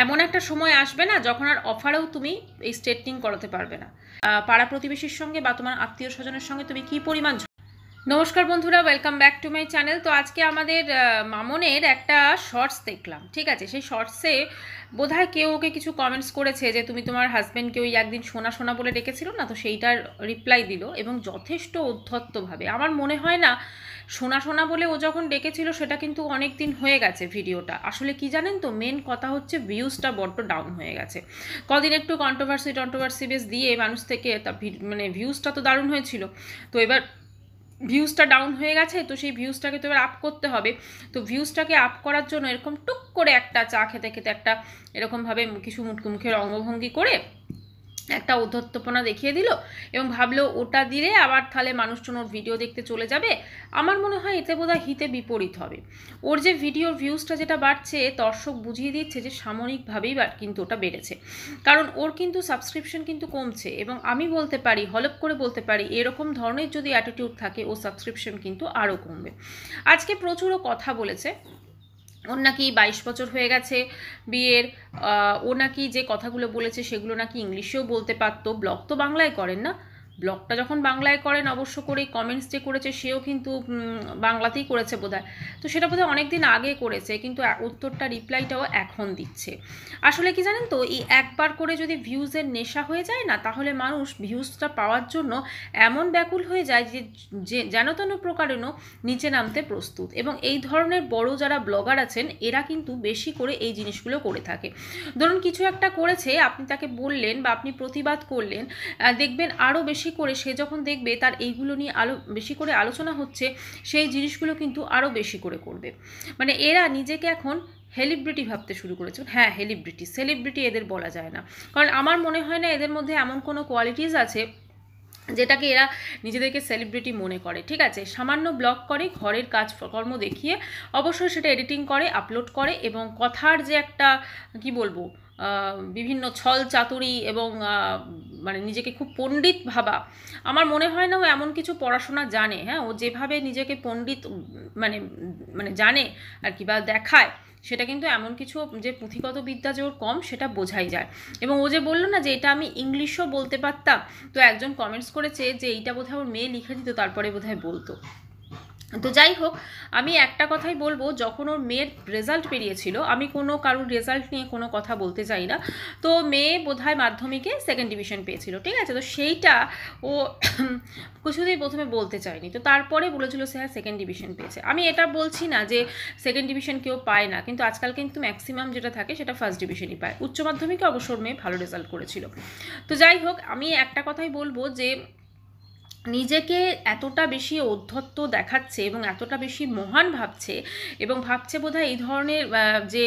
এমন একটা সময় আসবে না যখন আর অফারেও তুমি এই স্ট্রেটনিং করাতে পারবে না। পাড়া প্রতিবেশীর সঙ্গে বা তোমার আত্মীয় স্বজনের সঙ্গে তুমি কি পরিমাণ। নমস্কার বন্ধুরা, welcome back to my channel. তো আজকে আমাদের মামনের একটা শর্টস দেখলাম, ঠিক আছে। সেই শর্টসে বোধহয় কেউ ওকে কিছু কমেন্টস করেছে যে তুমি তোমার হাজব্যান্ডকে ওই একদিন সোনা সোনা বলে ডেকেছিল না, তো সেইটার রিপ্লাই দিল এবং যথেষ্ট উদ্ধত্তভাবে। আমার মনে হয় না সোনা সোনা বলে ও যখন ডেকেছিল সেটা কিন্তু অনেক দিন হয়ে গেছে ভিডিওটা। আসলে কি জানেন তো, মেন কথা হচ্ছে ভিউজটা বড্ড ডাউন হয়ে গেছে। কদিন একটু কন্ট্রোভার্সি বেস দিয়ে মানুষ থেকে মানে ভিউজটা তো দারুণ হয়েছিল, তো এবার ভিউজটা ডাউন হয়ে গেছে, তো সেই ভিউজটাকে তো এবার আপ করতে হবে। তো ভিউজটাকে আপ করার জন্য এরকম টুক করে একটা চা খেতে খেতে একটা এরকমভাবে কিছু মুখের অঙ্গভঙ্গি করে একটা উদ্ধত্তপনা দেখিয়ে দিল এবং ভাবলো ওটা দিলে আবার তাহলে মানুষজন ওর ভিডিও দেখতে চলে যাবে। আমার মনে হয় এতে বোধহয় হিতে বিপরীত হবে। ওর যে ভিডিওর ভিউজটা যেটা বাড়ছে, দর্শক বুঝিয়ে দিচ্ছে যে সাময়িকভাবেই কিন্তু ওটা বেড়েছে, কারণ ওর কিন্তু সাবস্ক্রিপশন কিন্তু কমছে। এবং আমি বলতে পারি, হলপ করে বলতে পারি, এরকম ধরনের যদি অ্যাটিটিউড থাকে ও সাবস্ক্রিপশন কিন্তু আরও কমবে। আজকে প্রচুরও কথা বলেছে, ওর নাকি 22 বছর হয়ে গেছে বিয়ের। ও নাকি যে কথাগুলো বলেছে সেগুলো নাকি ইংলিশেও বলতে পারতো। ব্লগ তো বাংলায় করেন না, ব্লগটা যখন বাংলায় করেন অবশ্য করেই কমেন্টস যে করেছে সেও কিন্তু বাংলাতেই করেছে বোধহয়। তো সেটা বোধহয় অনেক দিন আগে করেছে, কিন্তু উত্তরটা রিপ্লাইটাও এখন দিচ্ছে। আসলে কি জানেন তো, এই একবার করে যদি ভিউজের নেশা হয়ে যায় না, তাহলে মানুষ ভিউজটা পাওয়ার জন্য এমন ব্যাকুল হয়ে যায় যে যেন তেন প্রকারেণ নিচে নামতে প্রস্তুত। এবং এই ধরনের বড় যারা ব্লগার আছেন এরা কিন্তু বেশি করে এই জিনিসগুলো করে থাকে। ধরুন কিছু একটা করেছে, আপনি তাকে বললেন বা আপনি প্রতিবাদ করলেন, দেখবেন আরও বেশি করে সে যখন দেখবে তার এইগুলো নিয়ে বেশি করে আলোচনা হচ্ছে, সেই জিনিসগুলো কিন্তু আরও বেশি করে করবে। মানে এরা নিজেকে এখন সেলিব্রিটি ভাবতে শুরু করেছে। হ্যাঁ, সেলিব্রিটি এদের বলা যায় না, কারণ আমার মনে হয় না এদের মধ্যে এমন কোনো কোয়ালিটিস আছে যেটাকে এরা নিজেদেরকে সেলিব্রিটি মনে করে। ঠিক আছে, সামান্য ব্লগ করে, ঘরের কাজকর্ম দেখিয়ে অবশ্যই সেটা এডিটিং করে, আপলোড করে, এবং কথার যে একটা কি বলবো বিভিন্ন ছল চাতুরি এবং মানে নিজেকে খুব পণ্ডিত ভাবা। আমার মনে হয় না ও এমন কিছু পড়াশোনা জানে। হ্যাঁ, ও যেভাবে নিজেকে পণ্ডিত মানে মানে জানে আর কি, বা দেখায়, সেটা কিন্তু এমন কিছু যে পুঁথিগত বিদ্যা যে ওর কম সেটা বোঝাই যায়। এবং ও যে বললো না যে এটা আমি ইংলিশও বলতে পারতাম, তো একজন কমেন্টস করেছে যে এইটা বোধহয় ওর মেয়ে লিখে দিত তারপরে বোধহয় বলতো। তো যাই হোক, আমি একটা কথাই বলবো, যখন ওর মেয়ের রেজাল্ট বেরিয়েছিল, আমি কোনো কারোর রেজাল্ট নিয়ে কোনো কথা বলতে চাই না, তো মেয়ে বোধহয় মাধ্যমিকে 2nd ডিভিশন পেয়েছিল, ঠিক আছে। তো সেইটা ও কিছুতেই প্রথমে বলতে চায়নি, তো তারপরে বলেছিল সে হ্যাঁ 2nd ডিভিশন পেয়েছে। আমি এটা বলছি না যে 2nd ডিভিশন কেউ পায় না, কিন্তু আজকাল কিন্তু ম্যাক্সিমাম যেটা থাকে সেটা 1st ডিভিশনই পায়। উচ্চ মাধ্যমিকে অবশ্য ওর মেয়ে ভালো রেজাল্ট করেছিল। তো যাই হোক, আমি একটা কথাই বলবো যে নিজেকে এতটা বেশি ঔদ্ধত্য দেখাচ্ছে এবং এতটা বেশি মহান ভাবছে, এবং ভাবছে বোধহয় এই ধরনের যে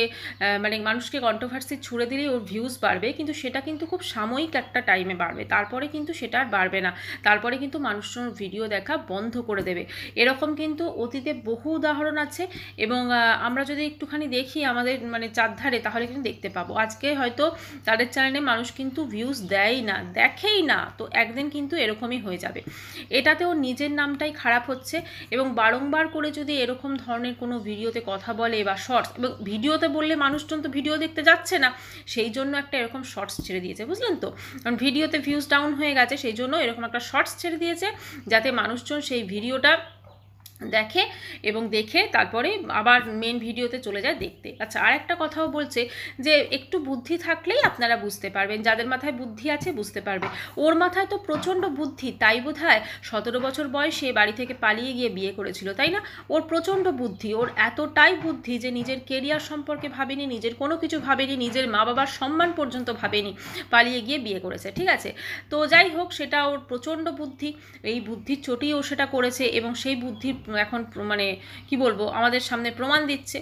মানে মানুষকে কন্ট্রোভার্সি ছুড়ে দিলেই ওর ভিউজ বাড়বে, কিন্তু সেটা কিন্তু খুব সাময়িক একটা টাইমে বাড়বে, তারপরে কিন্তু সেটা আর বাড়বে না। তারপরে কিন্তু মানুষজন ভিডিও দেখা বন্ধ করে দেবে। এরকম কিন্তু অতীতে বহু উদাহরণ আছে, এবং আমরা যদি একটুখানি দেখি আমাদের মানে চারধারে, তাহলে কিন্তু দেখতে পাবো। আজকে হয়তো তাদের চ্যানেলে মানুষ কিন্তু ভিউজ দেয় না, দেখেই না, তো একদিন কিন্তু এরকমই হয়ে যাবে। এটাতেও নিজের নামটাই খারাপ হচ্ছে। এবং বারংবার করে যদি এরকম ধরনের কোনো ভিডিওতে কথা বলে বা শর্টস, এবং ভিডিওতে বললে মানুষজন তো ভিডিও দেখতে যাচ্ছে না, সেই জন্য একটা এরকম শর্টস ছেড়ে দিয়েছে, বুঝলেন তো। কারণ ভিডিওতে ভিউজ ডাউন হয়ে গেছে, সেই জন্য এরকম একটা শর্টস ছেড়ে দিয়েছে, যাতে মানুষজন সেই ভিডিওটা দেখে এবং দেখে তারপরে আবার মেন ভিডিওতে চলে যায় দেখতে। আচ্ছা, আর একটা কথাও বলছে যে একটু বুদ্ধি থাকলেই আপনারা বুঝতে পারবেন, যাদের মাথায় বুদ্ধি আছে বুঝতে পারবে। ওর মাথায় তো প্রচণ্ড বুদ্ধি, তাই বোধহয় 17 বছর বয়সে বাড়ি থেকে পালিয়ে গিয়ে বিয়ে করেছিল, তাই না? ওর প্রচণ্ড বুদ্ধি, ওর এতটাই বুদ্ধি যে নিজের কেরিয়ার সম্পর্কে ভাবেনি, নিজের কোনো কিছু ভাবেনি, নিজের মা বাবার সম্মান পর্যন্ত ভাবেনি, পালিয়ে গিয়ে বিয়ে করেছে, ঠিক আছে। তো যাই হোক, সেটা ওর প্রচণ্ড বুদ্ধি, এই বুদ্ধির চোটেই ও সেটা করেছে, এবং সেই বুদ্ধির এখন মানে কি বলবো আমাদের সামনে প্রমাণ দিচ্ছে।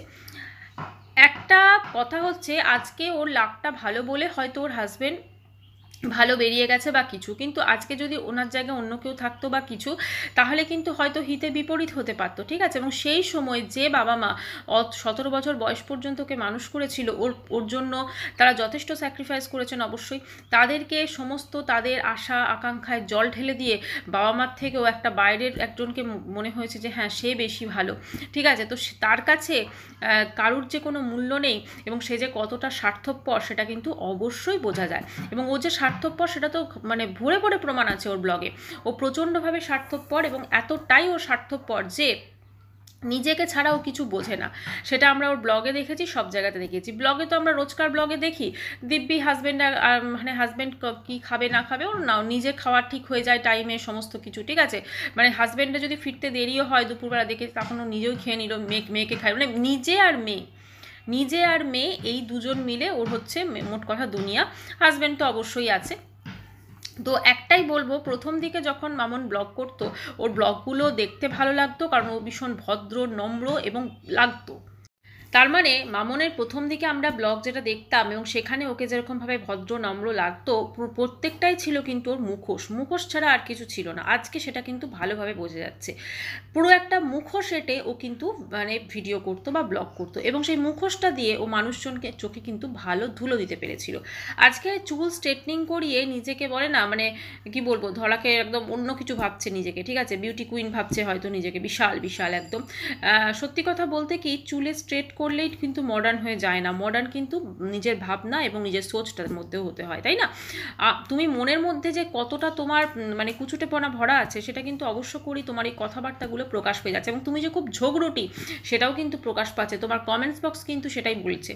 একটা কথা হচ্ছে, আজকে ওর লাকটা ভালো বলে হয়তো ওর হাজবেন্ড ভালো বেরিয়ে গেছে বা কিছু, কিন্তু আজকে যদি ওনার জায়গায় অন্য কেউ থাকতো বা কিছু, তাহলে কিন্তু হয়তো হিতে বিপরীত হতে পারতো, ঠিক আছে। এবং সেই সময় যে বাবা মা 17 বছর বয়স পর্যন্ত ওকে মানুষ করেছিল, ওর জন্য তারা যথেষ্ট স্যাক্রিফাইস করেছেন অবশ্যই, তাদেরকে সমস্ত তাদের আশা আকাঙ্ক্ষায় জল ঢেলে দিয়ে বাবা মার থেকেও একটা বাইরের একজনকে মনে হয়েছে যে হ্যাঁ সে বেশি ভালো, ঠিক আছে। তো তার কাছে কারুর যে কোনো মূল্য নেই এবং সে যে কতটা স্বার্থপর সেটা কিন্তু অবশ্যই বোঝা যায়। এবং ও যে স্বার্থপর সেটা তো মানে ভরে ভরে প্রমাণ আছে ওর ব্লগে। ও প্রচণ্ডভাবে স্বার্থপর এবং এতটাই ও স্বার্থপর যে নিজেকে ছাড়াও কিছু বোঝে না। সেটা আমরা ওর ব্লগে দেখেছি, সব জায়গাতে দেখেছি। ব্লগে তো আমরা রোজকার ব্লগে দেখি দিব্যি হাজব্যান্ড মানে হাজব্যান্ড কি খাবে না খাবে ওর না, নিজে খাওয়া ঠিক হয়ে যায় টাইমে সমস্ত কিছু, ঠিক আছে। মানে হাজব্যান্ডে যদি ফিরতে দেরিও হয় দুপুরবেলা দেখে, তখন ও নিজেও খেয়ে নিল, মেয়েকে খায়, মানে নিজে আর মেয়ে এই দুজন মিলে ওর হচ্ছে মোট কথা দুনিয়া। হাজব্যান্ড তো অবশ্যই আছে। তো একটাই বলবো, প্রথম দিকে যখন মামুন ব্লগ করতো ওর ব্লগগুলো দেখতে ভালো লাগতো, কারণ ও ভীষণ ভদ্র নম্র এবং লাগতো। তার মানে মামনের প্রথম দিকে আমরা ব্লগ যেটা দেখতাম এবং সেখানে ওকে যেরকমভাবে ভদ্র নম্র লাগতো, প্রত্যেকটাই ছিল কিন্তু ওর মুখোশ ছাড়া আর কিছু ছিল না। আজকে সেটা কিন্তু ভালোভাবে বোঝা যাচ্ছে, পুরো একটা মুখোশ এঁটে ও কিন্তু মানে ভিডিও করতো বা ব্লগ করতো, এবং সেই মুখোশটা দিয়ে ও মানুষজনকে চোখে কিন্তু ভালো ধুলো দিতে পেরেছিল। আজকে চুল স্ট্রেটনিং করিয়ে নিজেকে বলে না, মানে কি বলবো, ধরাকে একদম অন্য কিছু ভাবছে নিজেকে, ঠিক আছে, বিউটি কুইন ভাবছে হয়তো নিজেকে, বিশাল বিশাল একদম। সত্যি কথা বলতে কি, চুলে স্ট্রেট করলেই কিন্তু মডার্ন হয়ে যায় না, মডার্ন কিন্তু নিজের ভাবনা এবং নিজের সোচটার মধ্যেও হতে হয়, তাই না। তুমি মনের মধ্যে যে কতটা তোমার মানে কুচুটেপনা ভরা আছে সেটা কিন্তু অবশ্য করি তোমার এই কথাবার্তাগুলো প্রকাশ পেয়ে যাচ্ছে, এবং তুমি যে খুব ঝগড়ুটি সেটাও কিন্তু প্রকাশ পাচ্ছে। তোমার কমেন্টস বক্স কিন্তু সেটাই বলছে।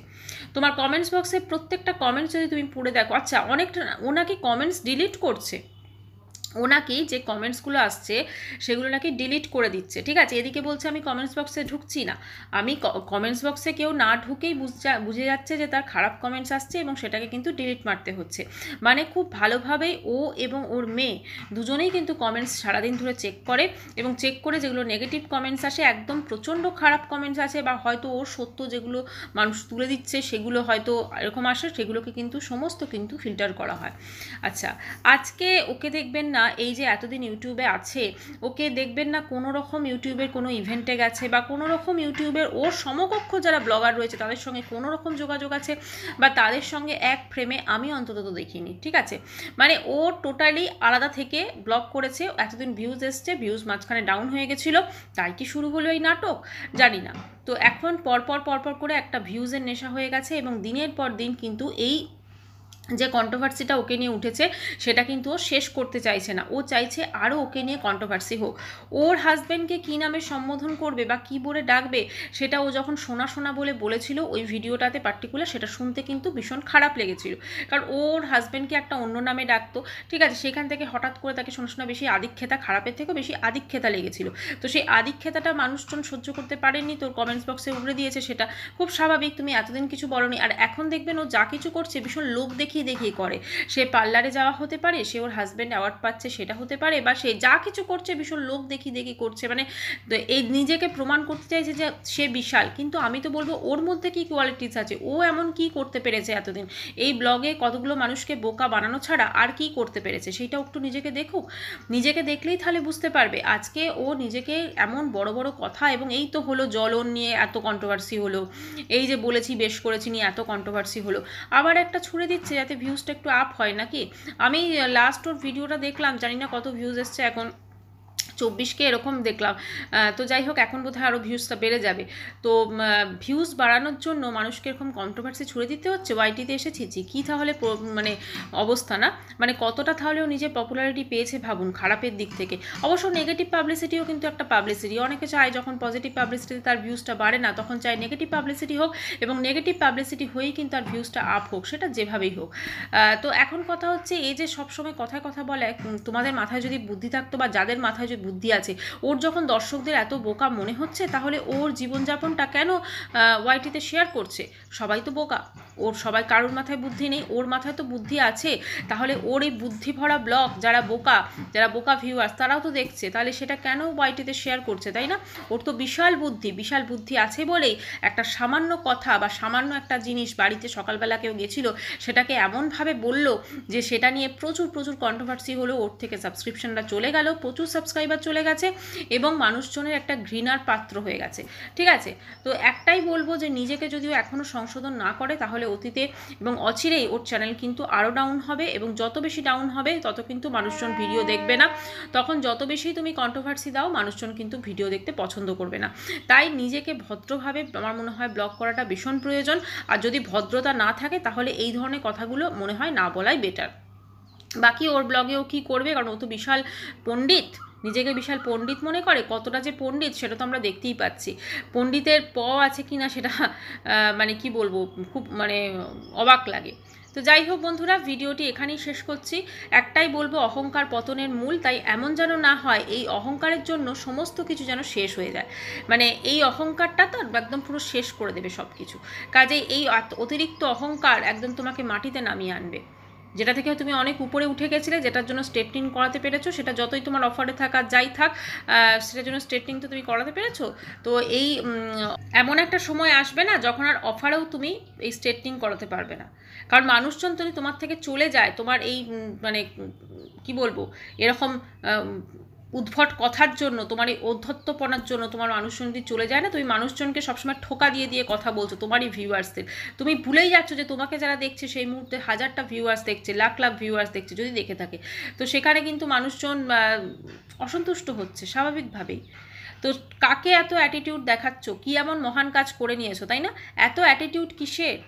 তোমার কমেন্টস বক্সে প্রত্যেকটা কমেন্টস যদি তুমি পড়ে দেখো, আচ্ছা অনেকটা ও নাকি কমেন্টস ডিলিট করছে, ও নাকি যে কমেন্টসগুলো আসছে সেগুলো নাকি ডিলিট করে দিচ্ছে, ঠিক আছে। এদিকে বলছে আমি কমেন্টস বক্সে ঢুকছি না। আমি কমেন্টস বক্সে কেউ না ঢুকেই বুঝে যাচ্ছে যে তার খারাপ কমেন্টস আসছে এবং সেটাকে কিন্তু ডিলিট মারতে হচ্ছে। মানে খুব ভালোভাবেই ও এবং ওর মেয়ে দুজনেই কিন্তু কমেন্টস সারাদিন ধরে চেক করে, এবং চেক করে যেগুলো নেগেটিভ কমেন্টস আসে, একদম প্রচণ্ড খারাপ কমেন্টস আছে বা হয়তো ওর সত্য যেগুলো মানুষ তুলে দিচ্ছে সেগুলো হয়তো এরকম আসে, সেগুলোকে কিন্তু সমস্ত কিন্তু ফিল্টার করা হয়। আচ্ছা, আজকে ওকে দেখবেন না, এই যে এতদিন ইউটিউবে আছে ওকে দেখবেন না কোনো রকম ইউটিউবের কোনো ইভেন্টে গেছে বা কোনো রকম ইউটিউবের ওর সমকক্ষ যারা ব্লগার রয়েছে তাদের সঙ্গে কোনো রকম যোগাযোগ আছে বা তাদের সঙ্গে এক ফ্রেমে আমি অন্তত তো দেখিনি, ঠিক আছে। মানে ও টোটালি আলাদা থেকে ব্লগ করেছে, এতদিন ভিউজ এসছে, ভিউজ মাঝখানে ডাউন হয়ে গেছিলো, তাই কি শুরু হলো এই নাটক জানি না। তো এখন পরপর করে একটা ভিউজের নেশা হয়ে গেছে, এবং দিনের পর দিন কিন্তু এই যে কন্ট্রোভার্সিটা ওকে নিয়ে উঠেছে সেটা কিন্তু ও শেষ করতে চাইছে না, ও চাইছে আরও ওকে নিয়ে কন্ট্রোভার্সি হোক। ওর হাজব্যান্ডকে কী নামে সম্বোধন করবে বা কী বলে ডাকবে সেটা ও যখন সোনা বলে বলেছিল ওই ভিডিওটাতে পার্টিকুলার, সেটা শুনতে কিন্তু ভীষণ খারাপ লেগেছিল, কারণ ওর হাজব্যান্ডকে একটা অন্য নামে ডাকতো, ঠিক আছে। সেখান থেকে হঠাৎ করে তাকে সোনা বেশি আদিক্ষেতা, খারাপের থেকেও বেশি আদিক্ষেতা লেগেছিল। তো সেই আদিক্ষেতাটা মানুষজন সহ্য করতে পারেননি, তোর কমেন্টস বক্সে উগড়ে দিয়েছে, সেটা খুব স্বাভাবিক, তুমি এতদিন কিছু বলনি। আর এখন দেখবেন ও যা কিছু করছে ভীষণ লোক দেখিয়ে করে, সে পার্লারে যাওয়া হতে পারে, সে ওর হাজব্যান্ড অ্যাওয়ার্ড পাচ্ছে সেটা হতে পারে, বা সে যা কিছু করছে ভীষণ লোক দেখি করছে, মানে এই নিজেকে প্রমাণ করতে চাইছে যে সে বিশাল। কিন্তু আমি তো বলবো ওর মধ্যে কি কোয়ালিটিস আছে, ও এমন কি করতে পেরেছে এতদিন এই ব্লগে, কতগুলো মানুষকে বোকা বানানো ছাড়া আর কি করতে পেরেছে সেইটাও একটু নিজেকে দেখুক, নিজেকে দেখলেই তাহলে বুঝতে পারবে। আজকে ও নিজেকে এমন বড় কথা, এবং এই তো হলো জ্বলন নিয়ে এত কন্ট্রোভার্সি হলো, এই যে বলেছি বেশ করেছি নিয়ে এত কন্ট্রোভার্সি হলো, আবার একটা ছুড়ে দিচ্ছে যাতে ভিউজটা একটু আপ হয় নাকি। আমি লাস্ট ওর ভিডিওটা দেখলাম, জানি না কত ভিউজ এসছে এখন, 24K এরকম দেখলাম। তো যাই হোক, এখন বোধহয় আরও ভিউজটা বেড়ে যাবে। তো ভিউজ বাড়ানোর জন্য মানুষকে এরকম কন্ট্রোভার্সি ছুড়ে দিতে হচ্ছে, ওয়াইটিতে এসেছি কী তাহলে মানে অবস্থা না, মানে কতটা তাহলেও নিজের পপুলারিটি পেয়েছে ভাবুন খারাপের দিক থেকে। অবশ্য নেগেটিভ পাবলিসিটিও কিন্তু একটা পাবলিসিটি, অনেকে চায় যখন পজিটিভ পাবলিসিটিতে তার ভিউজটা বাড়ে না তখন চায় নেগেটিভ পাবলিসিটি হোক, এবং নেগেটিভ পাবলিসিটি হয়েই কিন্তু তার ভিউজটা আপ হোক, সেটা যেভাবেই হোক। তো এখন কথা হচ্ছে এই যে সবসময় কথায় কথা বলে, তোমাদের মাথায় যদি বুদ্ধি থাকতো বা যাদের মাথায় যদি বুদ্ধি আছে, ওর যখন দর্শকদের এত বোকা মনে হচ্ছে তাহলে ওর জীবনযাপনটা কেন ওয়াইটিতে শেয়ার করছে, সবাই তো বোকা। ওর সবাই কারোর মাথায় বুদ্ধি নেই, ওর মাথায় তো বুদ্ধি আছে। তাহলে ওর এই বুদ্ধি ভরা ব্লগ যারা বোকা ভিউয়ার্স তারাও তো দেখছে, তাহলে সেটা কেন ওয়াইটিতে শেয়ার করছে, তাই না? ওর তো বিশাল বুদ্ধি আছে বলেই একটা সামান্য কথা বা সামান্য একটা জিনিস, বাড়িতে সকালবেলা কেউ গেছিলো সেটাকে এমনভাবে বলল যে সেটা নিয়ে প্রচুর কন্ট্রোভার্সি হলো, ওর থেকে সাবস্ক্রিপশনটা চলে গেল, প্রচুর সাবস্ক্রাইবার চলে গেছে এবং মানুষজনের একটা ঘৃণার পাত্র হয়ে গেছে। ঠিক আছে, তো একটাই বলবো যে নিজেকে যদিও এখনও সংশোধন না করে তাহলে অতীতে এবং অচিরেই ওর চ্যানেল কিন্তু আরও ডাউন হবে, এবং যত বেশি ডাউন হবে তত কিন্তু মানুষজন ভিডিও দেখবে না। তখন যত বেশি তুমি কন্ট্রোভার্সি দাও মানুষজন কিন্তু ভিডিও দেখতে পছন্দ করবে না। তাই নিজেকে ভদ্রভাবে আমার মনে হয় ব্লগ করাটা ভীষণ প্রয়োজন। আর যদি ভদ্রতা না থাকে তাহলে এই ধরনের কথাগুলো মনে হয় না বলাই বেটার। বাকি ওর ব্লগে ও কী করবে, কারণ ও তো বিশাল পণ্ডিত, নিজেকে বিশাল পণ্ডিত মনে করে। কতটা যে পণ্ডিত সেটা তো আমরা দেখতেই পাচ্ছি। পণ্ডিতের আছে কি না সেটা মানে কি বলবো, খুব মানে অবাক লাগে। তো যাই হোক বন্ধুরা, ভিডিওটি এখানেই শেষ করছি। একটাই বলবো, অহংকার পতনের মূল। তাই এমন যেন না হয় এই অহংকারের জন্য সমস্ত কিছু যেন শেষ হয়ে যায়, মানে এই অহংকারটা তো একদম পুরো শেষ করে দেবে সব কিছু। কাজেই এই অতিরিক্ত অহংকার একদম তোমাকে মাটিতে নামিয়ে আনবে। যেটা থেকে তুমি অনেক উপরে উঠে গেছিলে, যেটার জন্য স্ট্রেটনিং করাতে পেরেছো, সেটা যতই তোমার অফারে থাক আর যাই থাক সেটার জন্য স্ট্রেটনিং তো তুমি করাতে পেরেছো। তো এই এমন একটা সময় আসবে না যখন আর অফারেও তুমি এই স্ট্রেটনিং করাতে পারবে না। কারণ মানুষজন যদি তোমার থেকে চলে যায়, তোমার এই মানে কি বলবো, এরকম উদ্ভট কথার জন্য, তোমার এই ঔদ্ধত্যপনার জন্য তোমার মানুষজন যদি চলে যায় না, তুমি মানুষজনকে সবসময় ঠোকা দিয়ে কথা বলছো তোমারই ভিউয়ার্সদের। তুমি ভুলেই যাচ্ছ যে তোমাকে যারা দেখছে সেই মুহূর্তে হাজারটা ভিউয়ার্স দেখছে, লাখ ভিউয়ার্স দেখছে যদি দেখে থাকে। তো সেখানে কিন্তু মানুষজন অসন্তুষ্ট হচ্ছে স্বাভাবিকভাবেই। তো কাকে এত অ্যাটিটিউড দেখাচ্ছ, কি এমন মহান কাজ করে নিয়েছো, তাই না? এত অ্যাটিটিউড কিসের,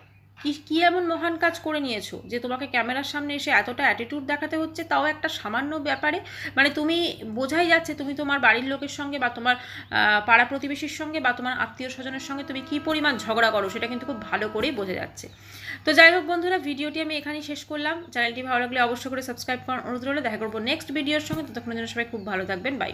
কি এমন মহান কাজ করে নিয়েছো যে তোমাকে ক্যামেরার সামনে এসে এতটা অ্যাটিটিউড দেখাতে হচ্ছে, তাও একটা সামান্য ব্যাপারে? মানে তুমি বোঝাই যাচ্ছে তুমি তোমার বাড়ির লোকের সঙ্গে বা তোমার পাড়া প্রতিবেশীর সঙ্গে বা তোমার আত্মীয় স্বজনের সঙ্গে তুমি কী পরিমাণ ঝগড়া করো সেটা কিন্তু খুব ভালো করেই বোঝা যাচ্ছে। তো যাই হোক বন্ধুরা, ভিডিওটি আমি এখানেই শেষ করলাম। চ্যানেলটি ভালো লাগলে অবশ্যই করে সাবস্ক্রাইব করার অনুরোধ রইল। দেখা করবো নেক্সট ভিডিওর সঙ্গে, ততক্ষণের জন্য সবাই খুব ভালো থাকবেন। বাই।